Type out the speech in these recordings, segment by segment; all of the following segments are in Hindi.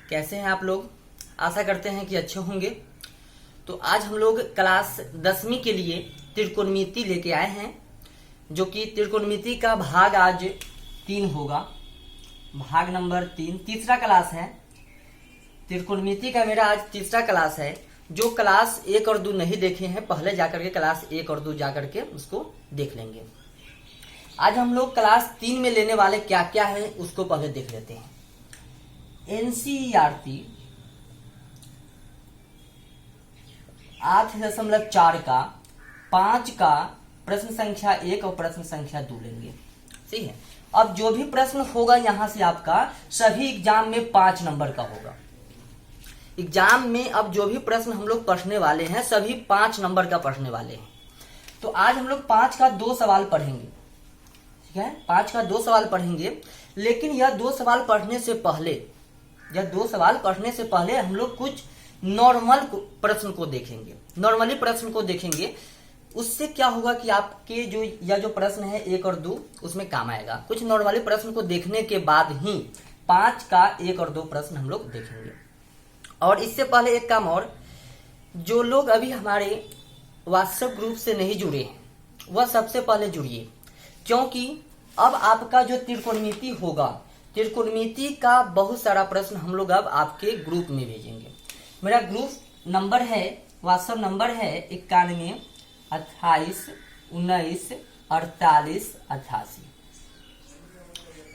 कैसे हैं आप लोग। आशा करते हैं कि अच्छे होंगे। तो आज हम लोग क्लास 10वीं के लिए त्रिकोणमिति लेके आए हैं, जो कि त्रिकोणमिति का भाग आज 3 होगा। भाग नंबर 3 तीसरा क्लास है। त्रिकोणमिति का मेरा आज तीसरा क्लास है। जो क्लास 1 और 2 नहीं देखे हैं, पहले जाकर के क्लास 1 और 2 जाकर के उसको देख लेंगे। आज हम लोग क्लास 3 में लेने वाले क्या क्या है उसको पहले देख लेते हैं। NCERT 8.4 का 5 का प्रश्न संख्या 1 और प्रश्न संख्या 2 लेंगे। सही है। अब जो भी प्रश्न होगा यहां से आपका सभी एग्जाम में 5 नंबर का होगा। एग्जाम में अब जो भी प्रश्न हम लोग पढ़ने वाले हैं सभी 5 नंबर का पढ़ने वाले हैं। तो आज हम लोग 5 का 2 सवाल पढ़ेंगे। ठीक है, 5 का 2 सवाल पढ़ेंगे। लेकिन यह 2 सवाल पढ़ने से पहले हम लोग कुछ नॉर्मल प्रश्न को देखेंगे। नॉर्मली प्रश्न को देखेंगे, उससे क्या होगा कि आपके जो प्रश्न है 1 और 2 उसमें काम आएगा। कुछ नॉर्मली प्रश्न को देखने के बाद ही 5 का 1 और 2 प्रश्न हम लोग देखेंगे। और इससे पहले एक काम और, जो लोग अभी हमारे व्हाट्सएप ग्रुप से नहीं जुड़े हैं वह सबसे पहले जुड़िए, क्योंकि अब आपका जो त्रिकोणमिति होगा, त्रिकोणमिति का बहुत सारा प्रश्न हम लोग अब आपके ग्रुप में भेजेंगे। मेरा ग्रुप नंबर है, व्हाट्सएप नंबर है 91 28 19 48 88।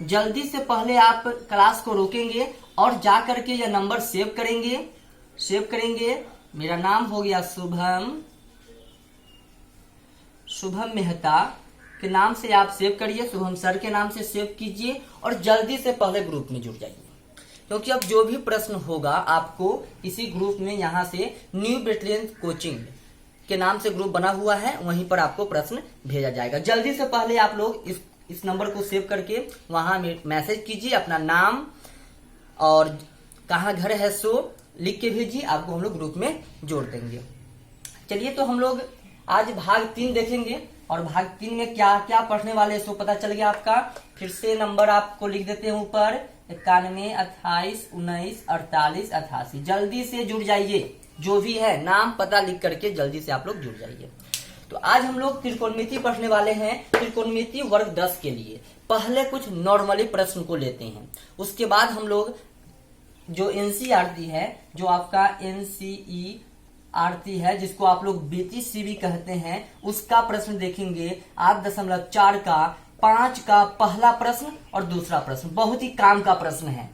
जल्दी से पहले आप क्लास को रोकेंगे और जा करके यह नंबर सेव करेंगे। मेरा नाम हो गया शुभम मेहता के नाम से आप सेव करिए, शुभम सर के नाम से सेव कीजिए और जल्दी से पहले ग्रुप में जुड़ जाइए। क्योंकि अब जो भी प्रश्न होगा आपको इसी ग्रुप में, यहाँ से न्यू ब्रिटेन कोचिंग के नाम से ग्रुप बना हुआ है, वहीं पर आपको प्रश्न भेजा जाएगा। जल्दी से पहले आप लोग इस नंबर को सेव करके वहां मैसेज कीजिए, अपना नाम और कहाँ घर है सो लिख के भेजिए, आपको हम लोग ग्रुप में जोड़ देंगे। चलिए, तो हम लोग आज भाग 3 देखेंगे और भाग 3 में क्या क्या पढ़ने वाले सो पता चल गया आपका। फिर से नंबर आपको लिख देते हैं ऊपर 91 28 19 48 88। जल्दी से जुड़ जाइए, जो भी है नाम पता लिख करके जल्दी से आप लोग जुड़ जाइए। तो आज हम लोग त्रिकोणमिति पढ़ने वाले हैं, त्रिकोणमिति वर्ग 10 के लिए। पहले कुछ नॉर्मली प्रश्न को लेते हैं, उसके बाद हम लोग जो NCERT है, जो आपका NCERT है, जिसको आप लोग BTC भी कहते हैं, उसका प्रश्न देखेंगे 8.4 का 5 का पहला प्रश्न और दूसरा प्रश्न। बहुत ही काम का प्रश्न है,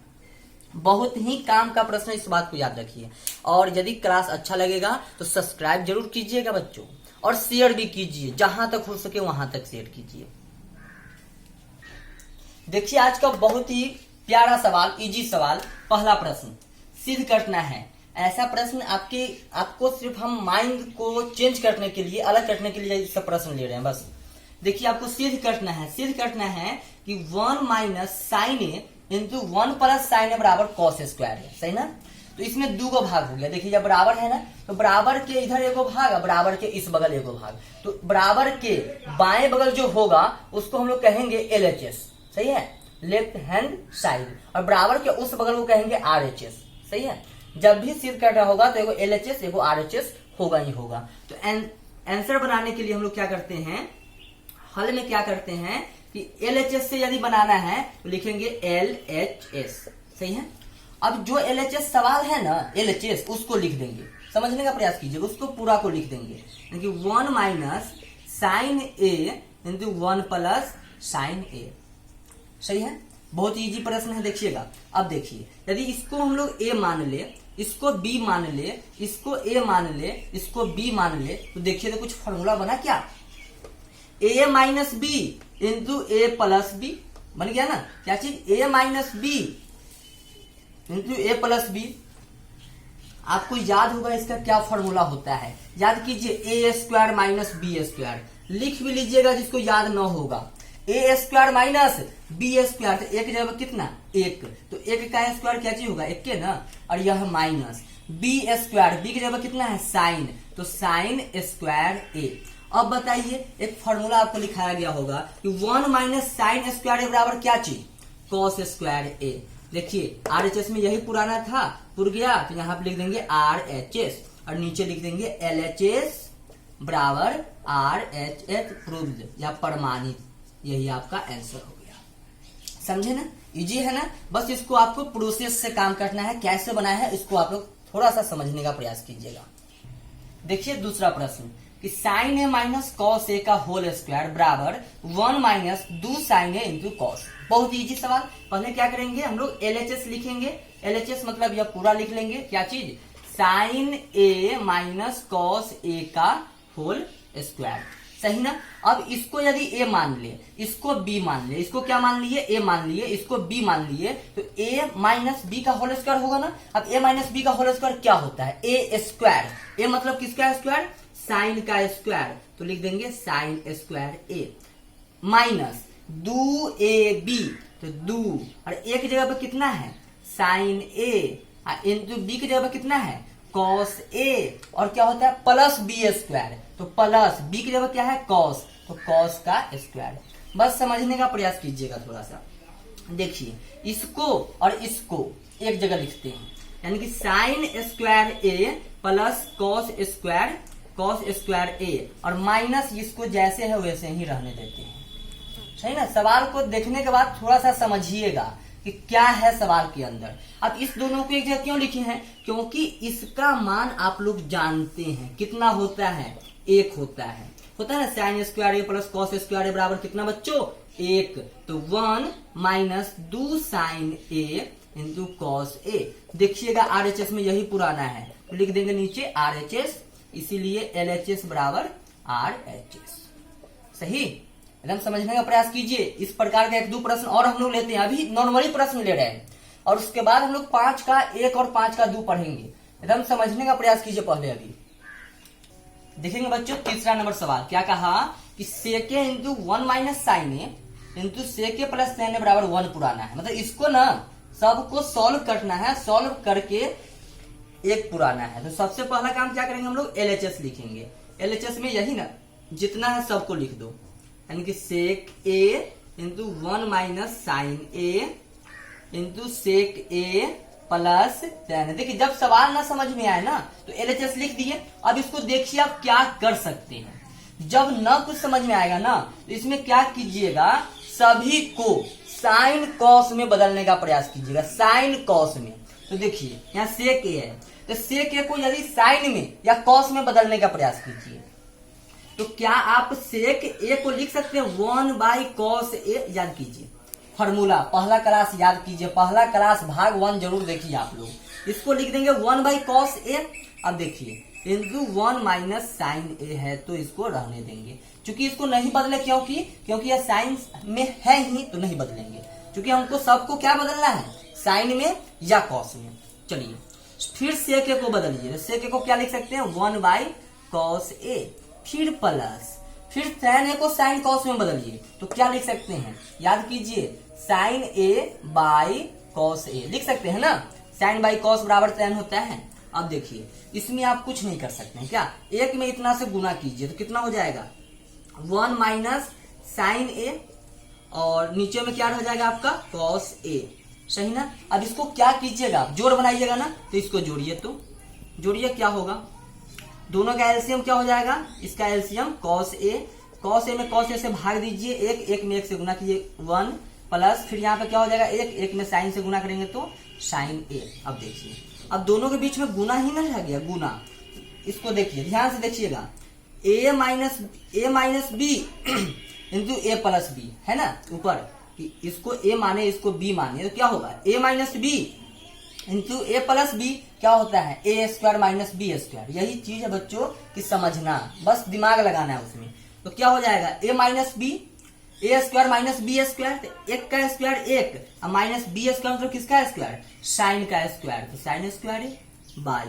बहुत ही काम का प्रश्न, इस बात को याद रखिए। और यदि क्लास अच्छा लगेगा तो सब्सक्राइब जरूर कीजिएगा बच्चों, और शेयर भी कीजिए, जहां तक हो सके वहां तक शेयर कीजिए। देखिए, आज का बहुत ही प्यारा सवाल, इजी सवाल। पहला प्रश्न सिद्ध करना है। ऐसा प्रश्न आपको सिर्फ हम माइंड को चेंज करने के लिए, अलग करने के लिए सब प्रश्न ले रहे हैं बस। देखिए, आपको सिद्ध करना है कि 1 माइनस साइन ए इंटू 1 प्लस साइन ए बराबर कॉस स्क्वायर है। सही ना। तो इसमें 2 भाग हो गया। देखिए, जब बराबर है ना, तो बराबर के इधर एगो भाग, बराबर के इस बगल एगो भाग। तो बराबर के बाएं बगल जो होगा उसको हम लोग कहेंगे LHS। सही है, लेफ्ट हैंड साइड। और बराबर के उस बगल को कहेंगे RHS। सही है। जब भी सिद्ध कर रहा होगा तो एगो LHS एगो RHS होगा ही होगा। तो आंसर बनाने के लिए हम लोग क्या करते हैं, हल में क्या करते हैं कि LHS से यदि बनाना है तो लिखेंगे LHS। सही है। अब जो LHS सवाल है ना, LHS उसको लिख देंगे, समझने का प्रयास कीजिएगा, उसको पूरा को लिख देंगे। यानी 1 माइनस साइन ए इंटू 1 प्लस साइन ए। सही है। बहुत इजी प्रश्न है, देखिएगा। अब देखिए, यदि इसको हम लोग A मान ले, इसको B मान ले, इसको A मान ले, इसको B मान ले, तो देखिए तो कुछ फॉर्मूला बना क्या, A minus B into A plus B बन गया ना। क्या चीज, A minus B into A plus B। आपको याद होगा इसका क्या फॉर्मूला होता है, याद कीजिए, A square minus B square. लिख भी लीजिएगा जिसको याद न होगा, A square minus B square. तो एक जगह कितना, 1, तो 1 का स्क्वायर क्या चीज होगा, 1 के ना। और यह माइनस B स्क्वायर, B की जगह कितना है साइन, तो साइन स्क्वायर A। अब बताइए, एक फॉर्मूला आपको लिखाया गया होगा कि 1 माइनस साइन स्क्वायर ए बराबर क्या चीज, कॉस स्क्वायर ए। देखिए RHS में यही पुराना था, पुर गया, तो यहाँ पे लिख देंगे RHS और नीचे लिख देंगे LHS बराबर RHS प्रूव्ड या प्रमाणित। यही आपका आंसर हो गया। समझे ना, इजी है ना। बस इसको आपको प्रोसेस से काम करना है, कैसे बनाया है इसको आप लोग थोड़ा सा समझने का प्रयास कीजिएगा। देखिए दूसरा प्रश्न कि साइन ए माइनस कॉस ए का होल स्क्वायर बराबर 1 माइनस 2 साइन ए इंटू कॉस। बहुत इजी सवाल। पहले क्या करेंगे हम लोग LHS लिखेंगे। LHS मतलब यह पूरा लिख लेंगे, क्या चीज, साइन ए माइनस कॉस ए का होल स्क्वायर, सही ना। अब इसको यदि a मान ले, इसको b मान ले, इसको क्या मान लिए, a मान लिए, इसको b मान लिए, तो a माइनस बी का होल स्क्वायर होगा ना। अब a माइनस बी का होल स्क्वायर क्या होता है, a स्क्वायर। a मतलब किसका स्क्वायर, साइन का स्क्वायर, तो लिख देंगे sine square a minus 2ab, तो 2 और a की जगह पे कितना है साइन a इंटू b की जगह पे कितना है कॉस a, और क्या होता है प्लस b स्क्वायर, तो प्लस b की जगह क्या है कॉस, तो कॉस का स्क्वायर। बस समझने का प्रयास कीजिएगा थोड़ा सा। देखिए इसको और इसको एक जगह लिखते हैं, यानी कि sine square a plus cos square a और माइनस इसको जैसे है वैसे ही रहने देते हैं, सही ना। सवाल को देखने के बाद थोड़ा सा समझिएगा कि क्या है सवाल के अंदर। अब इस दोनों को एक जगह क्यों लिखे हैं, क्योंकि इसका मान आप लोग जानते हैं कितना होता है, 1 होता है ना। साइन स्क्वायर ए प्लस कॉस स्क्वायर ए बराबर कितना बच्चों 1, तो 1 minus 2 sign A into cos A. देखिएगा RHS में यही पुराना है, तो लिख देंगे नीचे RHS, इसीलिए LHS बराबर RHS। सही, एकदम समझने का प्रयास कीजिए। इस प्रकार का 1-2 प्रश्न और हम लोग लेते हैं, अभी नॉर्मली प्रश्न ले रहे हैं, और उसके बाद हम लोग 5 का 1 और 5 का 2 पढ़ेंगे। एकदम समझने का प्रयास कीजिए। पहले अभी देखेंगे बच्चों तीसरा नंबर सवाल क्या कहा कि सेक ए इंटू 1 माइनस साइन ए इंटू सेक ए प्लस साइन ए बराबर 1 पुराना है। मतलब इसको ना सबको सॉल्व करना है, सॉल्व करके एक पुराना है। तो सबसे पहला काम क्या करेंगे हम लोग LHS लिखेंगे। LHS में यही ना जितना है सबको लिख दो, यानी कि सेक ए इंटू 1 माइनस साइन ए इंटू सेक ए प्लस टेन। देखिए जब सवाल ना समझ में आए ना तो LHS लिख दिए। अब इसको देखिए आप क्या कर सकते हैं, जब ना कुछ समझ में आएगा ना तो इसमें क्या कीजिएगा, सभी को साइन कॉस में बदलने का प्रयास कीजिएगा, साइन कॉस में। तो देखिए यहाँ सेक ए है, तो सेक ए को यदि साइन में या कॉस में बदलने का प्रयास कीजिए, तो क्या आप सेक ए को लिख सकते हैं 1 बाई कॉस ए। याद कीजिए फॉर्मूला, पहला क्लास याद कीजिए, पहला क्लास भाग 1 जरूर देखिए आप लोग। इसको लिख देंगे 1 बाई कॉस ए। अब देखिए इंटू 1 माइनस साइन ए है, तो इसको रहने देंगे, क्योंकि इसको नहीं बदले, क्योंकि यह साइन में है ही, तो नहीं बदलेंगे, क्योंकि हमको सबको क्या बदलना है, साइन में या कॉस में। चलिए फिर सेक ए को बदलिए, सेक ए को क्या लिख सकते हैं 1 बाई कॉस ए, फिर प्लस, फिर साइन ए को साइन कॉस में बदलिए, तो क्या लिख सकते हैं, याद कीजिए साइन ए बाई कॉस ए लिख सकते हैं ना। साइन बाई कॉस बराबर साइन होता है। अब देखिए इसमें आप कुछ नहीं कर सकते हैं, क्या एक में इतना से गुना कीजिए तो कितना हो जाएगा 1 माइनस साइन ए, और नीचे में क्या हो जाएगा आपका कॉस ए, सही ना। अब इसको क्या कीजिएगा आप, जोड़ बनाइएगा ना, तो इसको जोड़िए, तो जोड़िए क्या होगा, दोनों का एलसीएम क्या हो जाएगा, इसका एलसीएम कॉस ए में कॉस ए से भाग दीजिए, एक में 1 से गुना कीजिए 1 प्लस, फिर यहाँ पे क्या हो जाएगा 1 में साइन से गुना करेंगे तो साइन ए। अब देखिए अब दोनों के बीच में गुना ही ना रह गया, गुना। इसको देखिए ध्यान से देखिएगा, ए माइनस बी इंटू ए प्लस बी है ना ऊपर, कि इसको ए माने इसको बी माने, तो क्या होगा ए माइनस बी इंटू ए प्लस बी, क्या होता है ए स्क्वायर माइनस बी स्क्वायर। यही चीज है बच्चों की समझना, बस दिमाग लगाना है उसमें। तो क्या हो जाएगा ए माइनस बी, ए स्क्वायर माइनस बी स्क्वायर, तो 1 का स्क्वायर 1 और माइनस बी स्क्वायर मतलब किसका स्क्वायर, साइन का स्क्वायर, तो sine square A by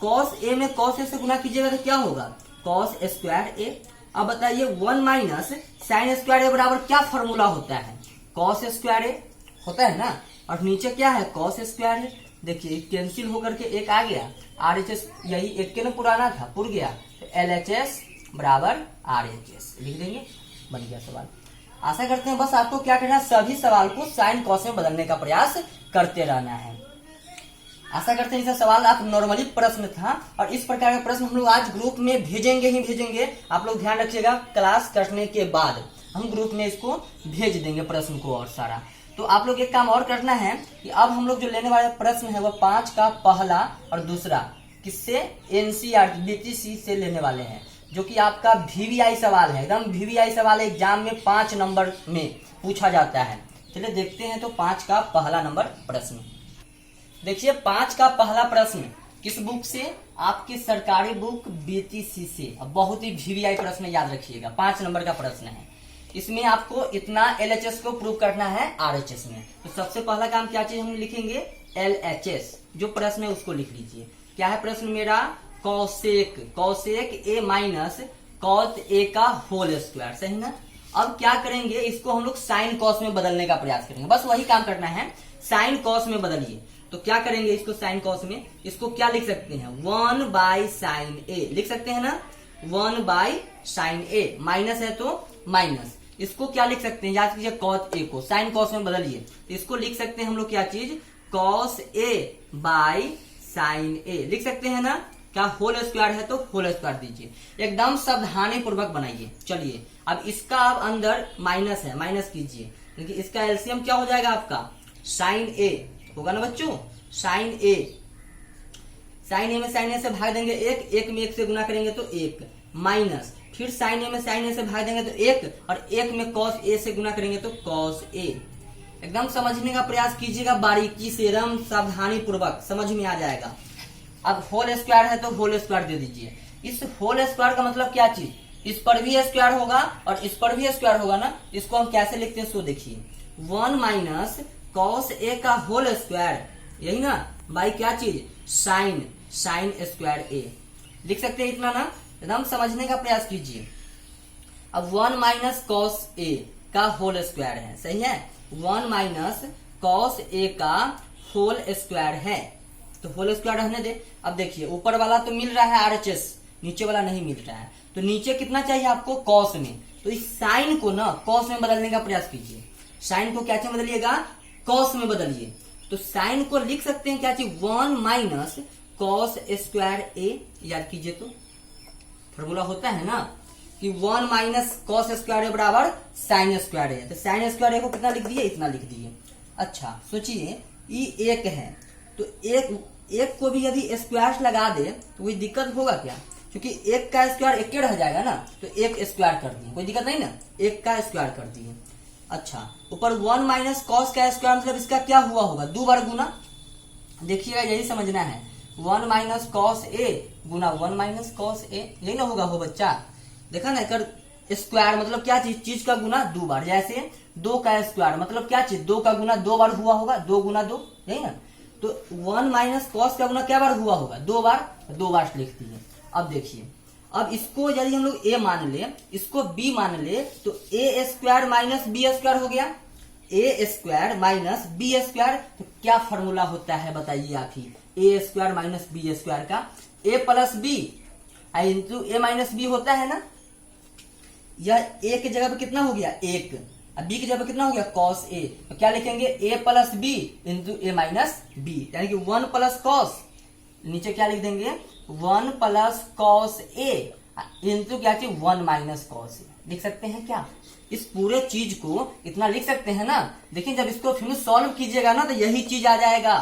cos A में कॉस ए से गुना कीजिएगा तो क्या होगा कॉस स्क्वायर ए। अब बताइए 1 माइनस साइन स्क्वायर ए बराबर क्या फॉर्मूला होता है, कॉस स्क्वायर ए होता है ना, और नीचे क्या है कॉस स्क्वायर ए। देखिए कैंसिल होकर के एक आ गया, RHS यही एक के ना पुराना था, पुर गया, तो LHS बराबर RHS लिख देंगे, बन गया सवाल। आशा करते हैं बस आपको क्या करना है, सभी सवाल को साइन कॉस में बदलने का प्रयास करते रहना है। आशा करते हैं इसका सवाल आप नॉर्मली प्रश्न था, और इस प्रकार का प्रश्न हम लोग आज ग्रुप में भेजेंगे ही भेजेंगे। आप लोग ध्यान रखिएगा, क्लास करने के बाद हम ग्रुप में इसको भेज देंगे प्रश्न को और सारा। तो आप लोग एक काम और करना है कि अब हम लोग जो लेने वाले प्रश्न है वह 5 का पहला और दूसरा किससे, एनसीईआरटी बीटीसी से लेने वाले हैं, जो कि आपका वीवीआई सवाल है, एकदम वीवीआई सवाल एग्जाम में 5 नंबर में पूछा जाता है। चलिए देखते हैं तो 5 का पहला नंबर प्रश्न। देखिए 5 का पहला प्रश्न किस बुक से, आपकी सरकारी बुक बीटीसी से। अब बहुत ही वीवीआई प्रश्न याद रखिएगा, 5 नंबर का प्रश्न है। इसमें आपको इतना एलएचएस को प्रूव करना है आरएचएस में। तो सबसे पहला काम क्या चीज हम लिखेंगे, एलएचएस जो प्रश्न है उसको लिख लीजिए। क्या है प्रश्न मेरा, कौसेक ए माइनस कॉट ए का होल स्क्वायर, सही ना। अब क्या करेंगे, इसको हम लोग साइन कॉस में बदलने का प्रयास करेंगे, बस वही काम करना है, साइन कॉस में बदलिए। तो क्या करेंगे इसको साइन कॉस में, इसको क्या लिख सकते हैं, 1 बाई साइन ए लिख सकते हैं ना, 1 बाई साइन ए, माइनस है तो माइनस। इसको क्या लिख सकते हैं, याद कीजिए कॉस ए को साइन कॉस में बदलिए, इसको लिख सकते हैं हम लोग क्या चीज, कॉस ए बाई साइन ए लिख सकते हैं ना। क्या होल स्क्वायर है तो होल स्क्वायर दीजिए, एकदम सावधानी पूर्वक बनाइए। चलिए अब इसका अब अंदर माइनस है, माइनस कीजिए, देखिए इसका एलसीएम क्या हो जाएगा आपका, साइन ए होगा ना बच्चों, साइन ए में साइन ए से भाग देंगे 1, 1 में 1 से गुना करेंगे तो 1, माइनस फिर साइन ए में साइन ए से भाग देंगे तो 1, और 1 में कॉस ए से गुना करेंगे तो कॉस ए। एकदम समझने का प्रयास कीजिएगा, बारीकी से एकदम सावधानी पूर्वक समझ में आ जाएगा। अब होल स्क्वायर है तो होल स्क्वायर दे दीजिए। इस होल स्क्वायर का मतलब क्या चीज, इस पर भी स्क्वायर होगा और इस पर भी स्क्वायर होगा ना। इसको हम कैसे लिखते हैं सो देखिए, 1 माइनस कॉस ए का होल स्क्वायर, यही ना, बाई क्या चीज, साइन स्क्वायर ए लिख सकते हैं इतना ना। एकदम समझने का प्रयास कीजिए। अब 1 माइनस कॉस ए का होल स्क्वायर है, सही है, 1 माइनस कॉस ए का होल स्क्वायर है, तो होल स्क्वायर रहने दे। अब देखिए ऊपर वाला तो मिल रहा है आरएचएस, नीचे वाला नहीं मिल रहा है, तो नीचे कितना चाहिए आपको, कॉस में। तो इस साइन को ना कॉस में बदलने का प्रयास कीजिए, साइन को क्या में बदलिएगा, कॉस में बदलिए। तो साइन को लिख सकते हैं क्या चीज, 1 माइनस कॉस स्क्वायर ए, याद कीजिए तो फॉर्मूला होता है ना कि 1 माइनस कॉस स्क्वायर ए बराबर साइन स्क्वायर ए। तो साइन स्क्वायर ए को कितना लिख दिए, इतना लिख दिए। अच्छा सोचिए ये 1 है, तो एक को भी यदि स्क्वायर लगा दे तो कोई दिक्कत होगा क्या, क्योंकि 1 का स्क्वायर 1 रह जाएगा ना, तो 1 स्क्वायर कर दिए, कोई दिक्कत नहीं ना, 1 का स्क्वायर कर दिए। अच्छा ऊपर 1 माइनस कॉस का स्क्वायर मतलब इसका क्या हुआ होगा, 2 बार गुना। देखिएगा यही समझना है, 1 माइनस कॉस ए गुना 1 माइनस कॉस ए, यही ना होगा हो बच्चा। देखा ना, कर स्क्वायर मतलब क्या चीज का गुना 2 बार, जैसे 2 का स्क्वायर मतलब क्या चीज, 2 का गुना 2 बार हुआ होगा, 2 गुना 2, यही ना। तो 1 माइनस कॉस का गुना क्या बार हुआ होगा, 2 बार, 2 बार लिख दिए। अब देखिए, अब इसको यदि हम लोग ए मान ले, इसको बी मान ले, तो ए स्क्वायर माइनस बी स्क्वायर हो गया, ए स्क्वायर माइनस बी स्क्वायर। तो क्या फॉर्मूला होता है बताइए आप ही, ए स्क्वायर माइनस बी स्क्वायर का, ए प्लस बी इंटू ए माइनस बी होता है ना। यह ए की जगह पे कितना हो गया, 1, अब बी की जगह पे कितना हो गया, कॉस ए। तो क्या लिखेंगे, ए प्लस बी इंटू ए माइनस बी, यानी कि 1 प्लस कॉस, नीचे क्या लिख देंगे, 1 प्लस कॉस ए इंटू क्या चीज, 1 माइनस कॉस ए लिख सकते हैं क्या। इस पूरे चीज को इतना लिख सकते हैं ना। देखिए जब इसको फिर सॉल्व कीजिएगा ना तो यही चीज आ जाएगा।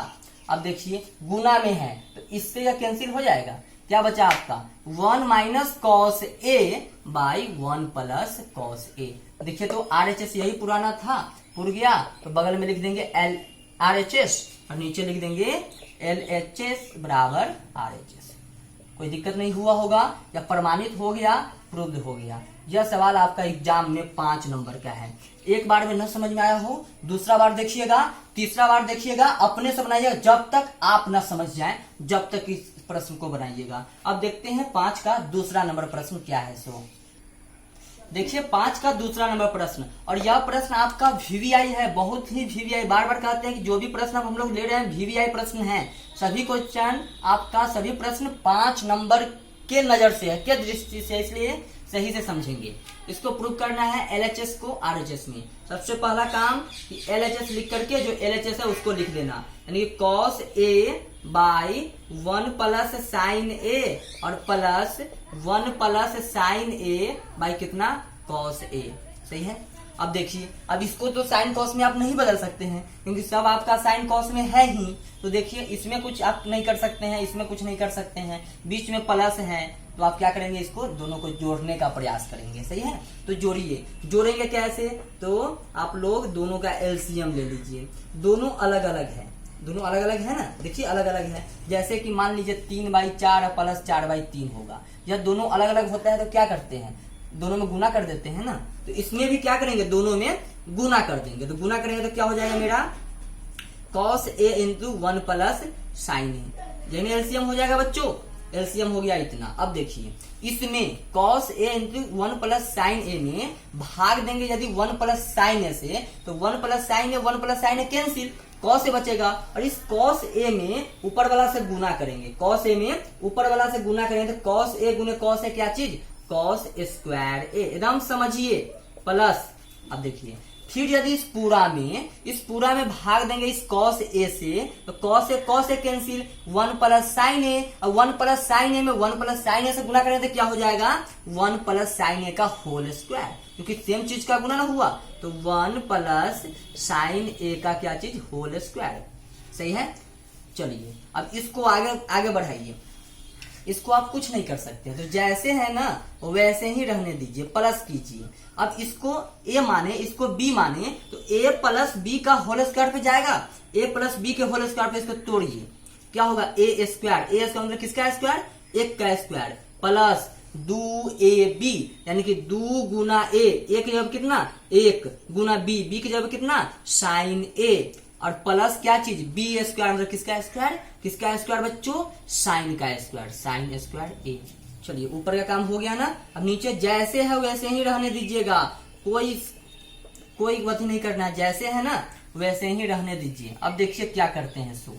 अब देखिए गुना में है तो इससे यह कैंसिल हो जाएगा, क्या बचा आपका, 1 minus cos A by 1 plus cos A. देखिए तो आरएचएस यही पुराना था, पुर गया, तो बगल में लिख देंगे एल आरएचएस और नीचे लिख देंगे एलएचएस बराबर आरएचएस। कोई दिक्कत नहीं हुआ होगा, या प्रमाणित हो गया, प्रूव्ड हो गया। यह सवाल आपका एग्जाम में 5 नंबर का है। एक बार में न समझ में आया हो, दूसरा बार देखिएगा, तीसरा बार देखिएगा, अपने से बनाइएगा, जब तक आप न समझ जाएं जब तक इस प्रश्न को बनाइएगा। अब देखते हैं 5 का दूसरा नंबर प्रश्न क्या है। सो देखिए 5 का दूसरा नंबर प्रश्न, और यह प्रश्न आपका वीवीआई है, बहुत ही वीवीआई। बार बार कहते हैं कि जो भी प्रश्न हम लोग ले रहे हैं वीवीआई प्रश्न है। सभी क्वेश्चन आपका, सभी प्रश्न 5 नंबर के नजर से है, के दृष्टि से, इसलिए सही से समझेंगे। इसको प्रूव करना है एलएचएस को आरएचएस में। सबसे पहला काम कि एलएचएस लिख करके जो एलएचएस है उसको लिख देना, यानी कि cos A by 1 plus sine A और plus 1 plus sine A by कितना कॉस ए। सही है। अब देखिए, अब इसको तो साइन कॉस में आप नहीं बदल सकते हैं क्योंकि सब आपका साइन कॉस में है ही। तो देखिए इसमें कुछ आप नहीं कर सकते हैं, इसमें कुछ नहीं कर सकते हैं, बीच में प्लस है, तो आप क्या करेंगे, इसको दोनों को जोड़ने का प्रयास करेंगे। सही है। तो जोड़िए, जोड़ेंगे कैसे, तो आप लोग दोनों का एलसीएम ले लीजिए। दोनों अलग अलग है, दोनों अलग अलग है ना, देखिए अलग अलग है। जैसे कि मान लीजिए 3/4 प्लस 4/3 होगा। जब दोनों अलग अलग होता है तो क्या करते हैं, दोनों में गुना कर देते हैं ना। तो इसमें भी क्या करेंगे, दोनों में गुना कर देंगे। तो गुना करेंगे तो क्या हो जाएगा मेरा cos A into 1 plus sine ए। यानी एलसीएम हो जाएगा बच्चों, एलसीएम हो गया इतना। अब देखिए इसमें cos A into 1 plus sine ए में भाग देंगे यदि 1 प्लस साइन ए से, तो 1 plus sine A 1 plus sine A cancel, cos A बचेगा। और इस कॉस ए में ऊपर वाला से गुना करेंगे, कॉस ए में ऊपर वाला से गुना करेंगे तो कॉस ए गुने कॉस ए क्या चीज, कॉस स्क्वायर ए। एकदम समझिए, प्लस। अब देखिए फिर यदि इस पूरा में भाग देंगे इस कॉस ए से, तो cos A cancel, 1 plus sine A और 1 प्लस साइन ए में 1 प्लस साइन ए से गुना करेंगे तो क्या हो जाएगा 1 प्लस साइन ए का होल स्क्वायर, क्योंकि सेम चीज का गुना ना हुआ। तो 1 प्लस साइन ए का क्या चीज, होल स्क्वायर। सही है। चलिए अब इसको आगे बढ़ाइए। इसको आप कुछ नहीं कर सकते, तो जैसे है ना वैसे ही रहने दीजिए, प्लस कीजिए। अब इसको ए माने, इसको बी माने, तो ए प्लस बी का होल स्क्वायर पे जाएगा। ए प्लस बी के होल स्क्वायर पे इसको तोड़िए, क्या होगा ए स्क्वायर। ए स्क्वायर मतलब किसका स्क्वायर, 1 का स्क्वायर, प्लस 2ab यानी कि 2 गुना ए की जगह कितना 1 गुना बी की जगह कितना साइन ए, और प्लस क्या चीज बी स्क्वायर मतलब किसका स्क्वायर बच्चों, साइन का स्क्वायर, साइन स्क्वायर ए। चलिए ऊपर का काम हो गया ना। अब नीचे जैसे है वैसे ही रहने दीजिएगा, कोई बात नहीं करना, जैसे है ना वैसे ही रहने दीजिए। अब देखिए क्या करते हैं सो।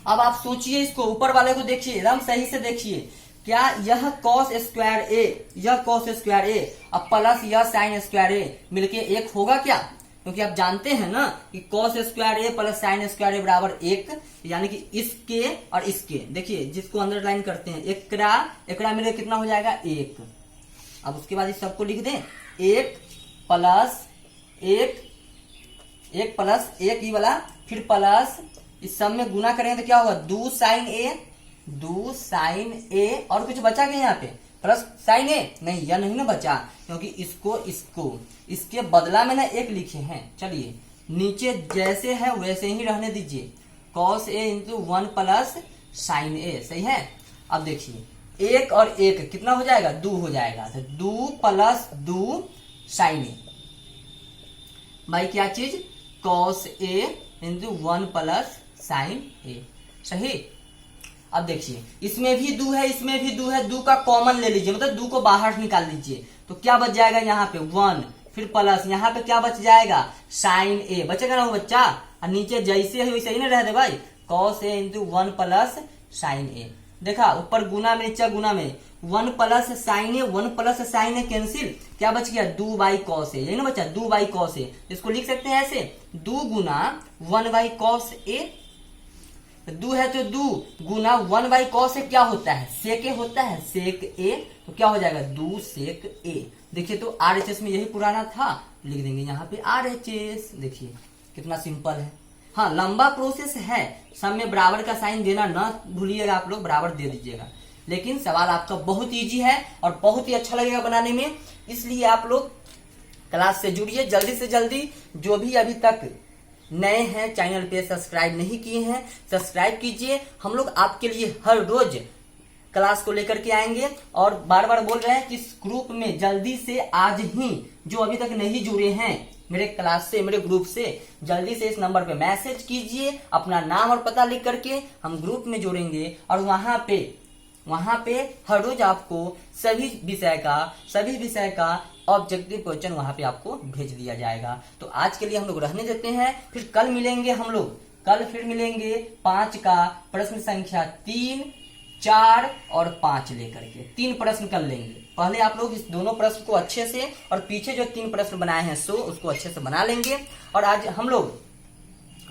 अब आप सोचिए, इसको ऊपर वाले को देखिए, एकदम सही से देखिए, क्या यह कॉस स्क्वायर ए, यह कॉस स्क्वायर ए अब प्लस यह साइन स्क्वायर ए मिलके 1 होगा क्या, क्योंकि आप जानते हैं ना कि कॉस स्क्वायर ए प्लस साइन स्क्वायर ए बराबर 1, यानी कि इसके और इसके, देखिए जिसको अंडरलाइन करते हैं, एकड़ा मिले कितना हो जाएगा 1। अब उसके बाद इस सबको लिख दें, 1 प्लस 1 ये वाला, फिर प्लस इस सब में गुना करेंगे तो क्या होगा 2 साइन ए और कुछ बचा क्या यहाँ पे, प्लस साइन ए, नहीं यह नहीं ना बचा, क्योंकि इसके बदला में ना 1 लिखे हैं। चलिए नीचे जैसे है वैसे ही रहने दीजिए, cos A into 1 plus sine ए। सही है। अब देखिए 1 और 1 कितना हो जाएगा 2 हो जाएगा, तो 2 प्लस 2 साइन ए भाई क्या चीज, cos A into 1 plus sine ए। सही। अब देखिए इसमें भी 2 है, इसमें भी 2 है, 2 का कॉमन ले लीजिए, मतलब 2 को बाहर निकाल लीजिए, तो क्या बच जाएगा यहाँ पे 1, फिर प्लस यहाँ पे क्या बच जाएगा साइन ए बचेगा ना वो बच्चा, और नीचे जैसे है वैसे ही ना रह दे भाई, cos A into 1 plus sine ए। देखा ऊपर गुना में नीचे गुना में, 1 प्लस साइन ए 1 प्लस साइन ए कैंसिल, क्या बच गया 2 बाई कॉस ए, यही ना बच्चा 2 बाई कॉस ए। इसको लिख सकते हैं ऐसे 2 गुना 1 बाई कॉस ए, 2 है तो 2 गुना 1 बाई कॉस ए क्या होता है, सेक ए होता है, सेक ए, तो क्या हो जाएगा 2 सेक ए। देखिए तो आरएचएस में यही पुराना था, लिख देंगे यहाँ पे आरएचएस। देखिए कितना सिंपल है। हाँ लंबा प्रोसेस है, सब में बराबर का साइन देना ना भूलिएगा, आप लोग बराबर दे दीजिएगा, लेकिन सवाल आपका बहुत इजी है और बहुत ही अच्छा लगेगा बनाने में, इसलिए आप लोग क्लास से जुड़िए जल्दी से जल्दी। जो भी अभी तक नए हैं चैनल पे सब्सक्राइब नहीं किए हैं, सब्सक्राइब कीजिए। हम लोग आपके लिए हर रोज क्लास को लेकर के आएंगे, और बार बार बोल रहे हैं कि इस ग्रुप में जल्दी से आज ही जो अभी तक नहीं जुड़े हैं मेरे क्लास से, मेरे ग्रुप से, जल्दी से इस नंबर पे मैसेज कीजिए, अपना नाम और पता लिख करके हम ग्रुप में जोड़ेंगे, और वहां पे हर रोज आपको सभी विषय का ऑब्जेक्टिव क्वेश्चन वहां पे आपको भेज दिया जाएगा। तो आज के लिए हम लोग रहने देते हैं, फिर कल मिलेंगे हम लोग, कल फिर मिलेंगे 5 का प्रश्न संख्या 3 4 और 5 लेकर के 3 प्रश्न कर लेंगे। पहले आप लोग इस दोनों प्रश्न को अच्छे से और पीछे जो 3 प्रश्न बनाए हैं उसको अच्छे से बना लेंगे। और आज हम लोग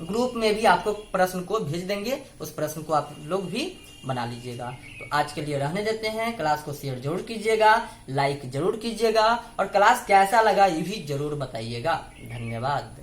ग्रुप में भी आपको प्रश्न को भेज देंगे, उस प्रश्न को आप लोग भी बना लीजिएगा। तो आज के लिए रहने देते हैं। क्लास को शेयर जरूर कीजिएगा, लाइक जरूर कीजिएगा और क्लास कैसा लगा ये भी जरूर बताइएगा। धन्यवाद।